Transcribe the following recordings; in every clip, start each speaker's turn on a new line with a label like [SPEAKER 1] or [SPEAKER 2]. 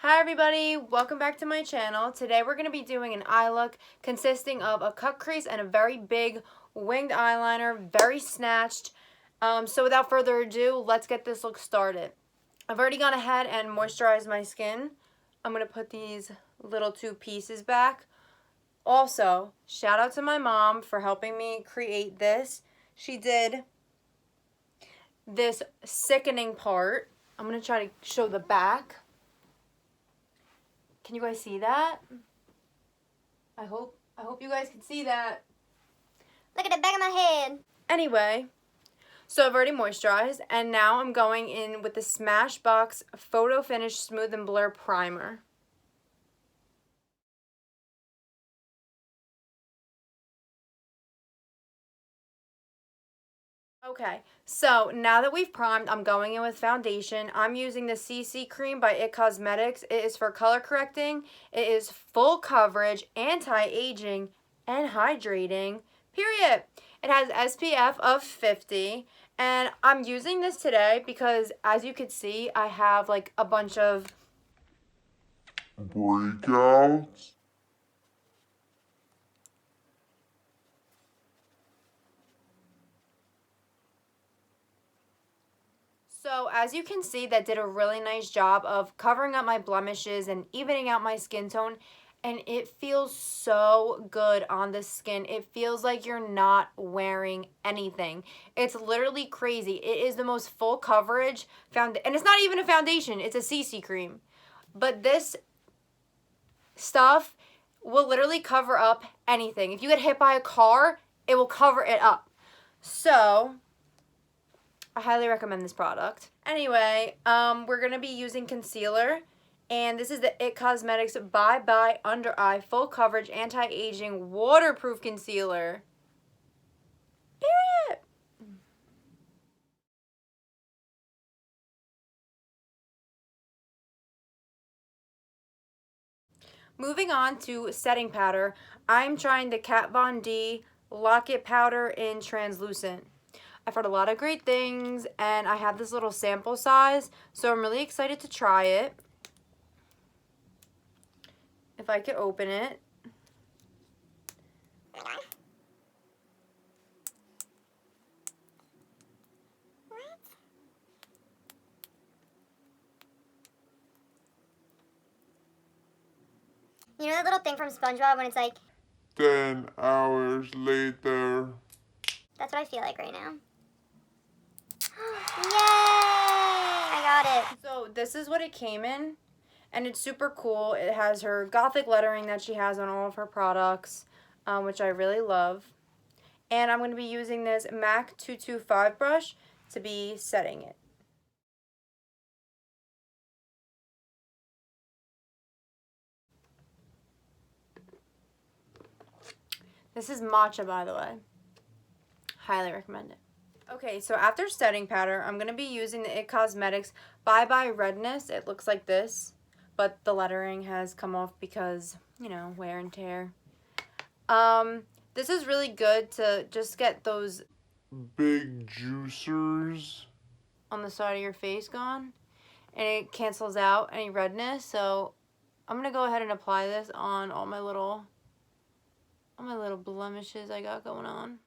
[SPEAKER 1] Hi everybody, welcome back to my channel. Today we're going to be doing an eye look consisting of a cut crease and a very big winged eyeliner, very snatched. So without further ado, let's get this look started. I've already gone ahead and moisturized my skin. I'm going to put these little two pieces back. Also, shout out to my mom for helping me create this. She did this sickening part. I'm going to try to show the back. Can you guys see that? I hope you guys can see that.
[SPEAKER 2] Look at the back of my head.
[SPEAKER 1] Anyway, so I've already moisturized, and now I'm going in with the Smashbox Photo Finish Smooth and Blur Primer. Okay, so now that we've primed, I'm going in with foundation. I'm using the CC Cream by IT Cosmetics. It is for color correcting. It is full coverage, anti-aging, and hydrating, period. It has SPF of 50, and I'm using this today because, as you can see, I have like a bunch of
[SPEAKER 3] breakouts.
[SPEAKER 1] So as you can see, that did a really nice job of covering up my blemishes and evening out my skin tone. And it feels so good on the skin. It feels like you're not wearing anything. It's literally crazy. It is the most full coverage and it's not even a foundation. It's a CC cream. But this stuff will literally cover up anything. If you get hit by a car, it will cover it up. So I highly recommend this product. Anyway, we're going to be using concealer. And this is the IT Cosmetics Bye Bye Under Eye Full Coverage Anti-Aging Waterproof Concealer. Period. Moving on to setting powder, I'm trying the Kat Von D Lock-It Powder in Translucent. I've heard a lot of great things, and I have this little sample size, so I'm really excited to try it. If I could open it.
[SPEAKER 2] You know that little thing from SpongeBob when it's like,
[SPEAKER 3] 10 hours later.
[SPEAKER 2] that's what I feel like right now. Yay! I got it.
[SPEAKER 1] So this is what it came in, and it's super cool. It has her gothic lettering that she has on all of her products, which I really love. And I'm going to be using this MAC 225 brush to be setting it. This is matcha, by the way. Highly recommend it. Okay, so after setting powder, I'm going to be using the IT Cosmetics Bye Bye Redness. It looks like this, but the lettering has come off because, you know, wear and tear. This is really good to just get those
[SPEAKER 3] big juicers
[SPEAKER 1] on the side of your face gone, and it cancels out any redness. So I'm going to go ahead and apply this on all my little blemishes I got going on.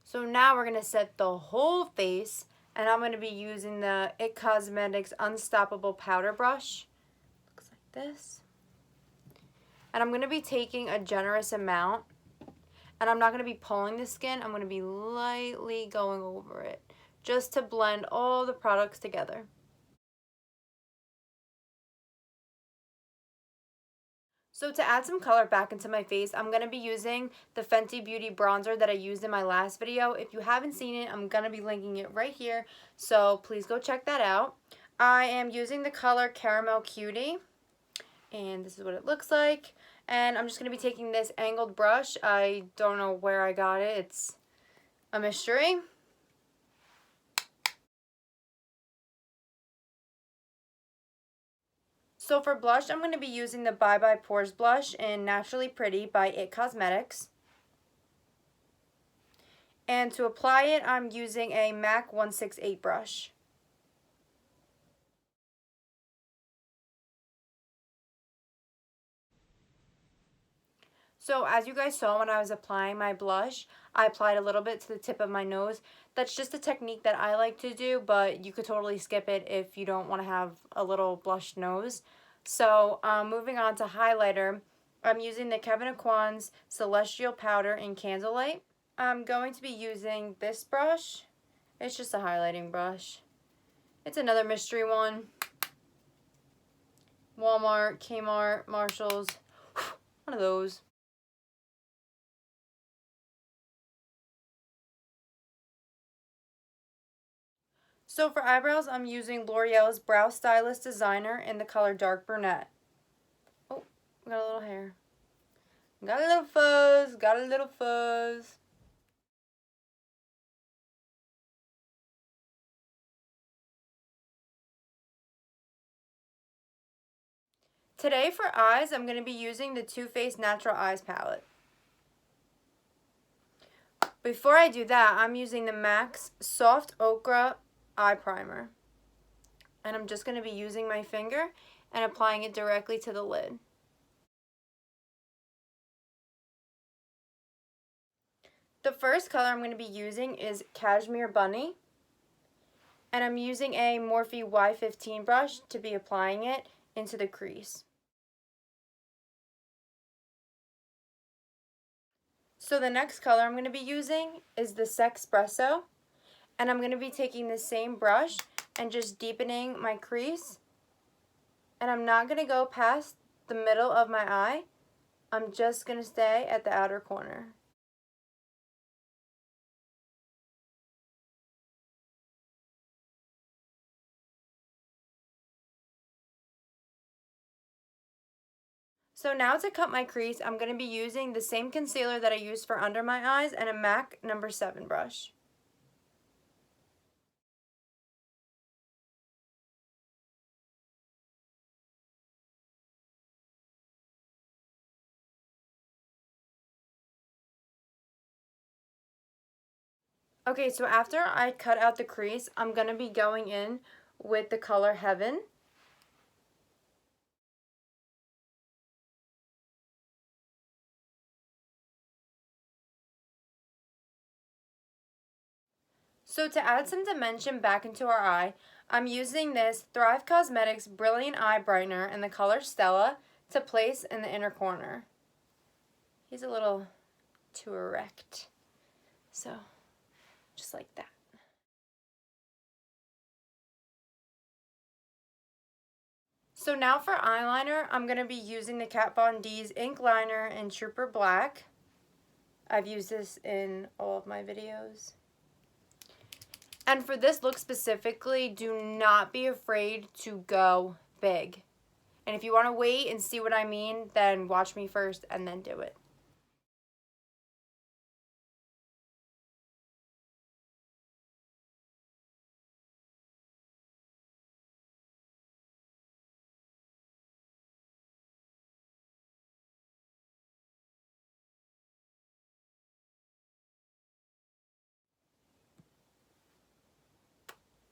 [SPEAKER 1] So now we're going to set the whole face, and I'm going to be using the IT Cosmetics Unstoppable Powder Brush. Looks like this. And I'm going to be taking a generous amount, and I'm not going to be pulling the skin. I'm going to be lightly going over it just to blend all the products together. So to add some color back into my face, I'm going to be using the Fenty Beauty bronzer that I used in my last video. If you haven't seen it, I'm going to be linking it right here, so please go check that out. I am using the color Caramel Cutie, and this is what it looks like. And I'm just going to be taking this angled brush. I don't know where I got it. It's a mystery. So for blush, I'm going to be using the Bye Bye Pores blush in Naturally Pretty by IT Cosmetics. And to apply it, I'm using a MAC 168 brush. So as you guys saw when I was applying my blush, I applied a little bit to the tip of my nose. That's just a technique that I like to do, but you could totally skip it if you don't want to have a little blush nose. So moving on to highlighter, I'm using the Kevyn Aucoin's Celestial Powder in Candlelight. I'm going to be using this brush. It's just a highlighting brush. It's another mystery one. Walmart, Kmart, Marshalls, one of those. So for eyebrows, I'm using L'Oreal's Brow Stylist Designer in the color Dark Brunette. Oh, got a little hair. Got a little fuzz, got a little fuzz. Today for eyes, I'm going to be using the Too Faced Natural Eyes palette. Before I do that, I'm using the MAC's Soft Ochre Eye Primer. And I'm just going to be using my finger and applying it directly to the lid. The first color I'm going to be using is Cashmere Bunny. And I'm using a Morphe Y15 brush to be applying it into the crease. So the next color I'm going to be using is the Sexpresso, and I'm going to be taking the same brush and just deepening my crease, and I'm not going to go past the middle of my eye. I'm just going to stay at the outer corner. So now to cut my crease, I'm going to be using the same concealer that I used for under my eyes and a MAC No. 7 brush. Okay, so after I cut out the crease, I'm going to be going in with the color Heaven. So to add some dimension back into our eye, I'm using this Thrive Cosmetics Brilliant Eye Brightener in the color Stella to place in the inner corner. He's a little too erect, so just like that. So now for eyeliner, I'm going to be using the Kat Von D's Ink Liner in Trooper Black. I've used this in all of my videos. And for this look specifically, do not be afraid to go big. And if you want to wait and see what I mean, then watch me first and then do it.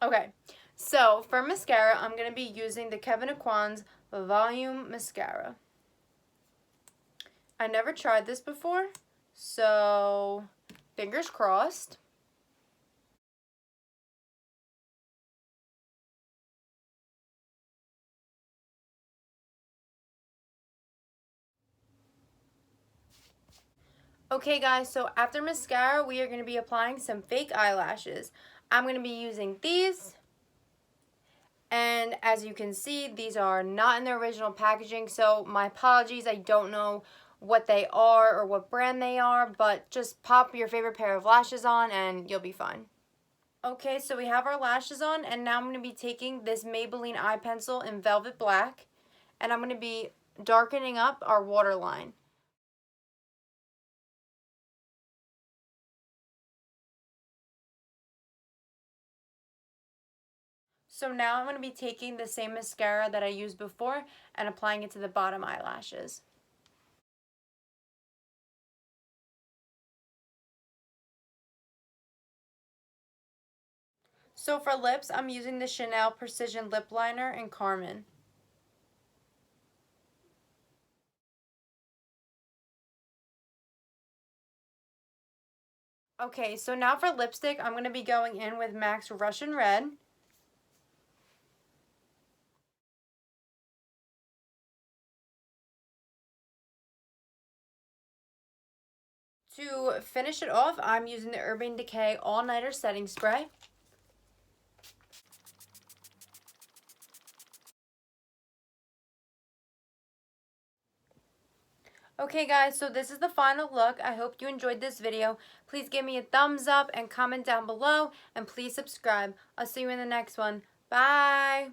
[SPEAKER 1] Okay, so for mascara, I'm going to be using the Kevyn Aucoin's Volume Mascara. I never tried this before, so fingers crossed. Okay guys, so after mascara, we are going to be applying some fake eyelashes. I'm going to be using these. And as you can see, these are not in their original packaging, so my apologies. I don't know what they are or what brand they are, but just pop your favorite pair of lashes on and you'll be fine. Okay, so we have our lashes on, and now I'm going to be taking this Maybelline eye pencil in Velvet Black, and I'm going to be darkening up our waterline. So now I'm going to be taking the same mascara that I used before and applying it to the bottom eyelashes. So for lips, I'm using the Chanel Precision Lip Liner in Carmen. Okay, so now for lipstick, I'm going to be going in with MAC's Russian Red. To finish it off, I'm using the Urban Decay All Nighter Setting Spray. Okay guys, so this is the final look. I hope you enjoyed this video. Please give me a thumbs up and comment down below, and please subscribe. I'll see you in the next one. Bye!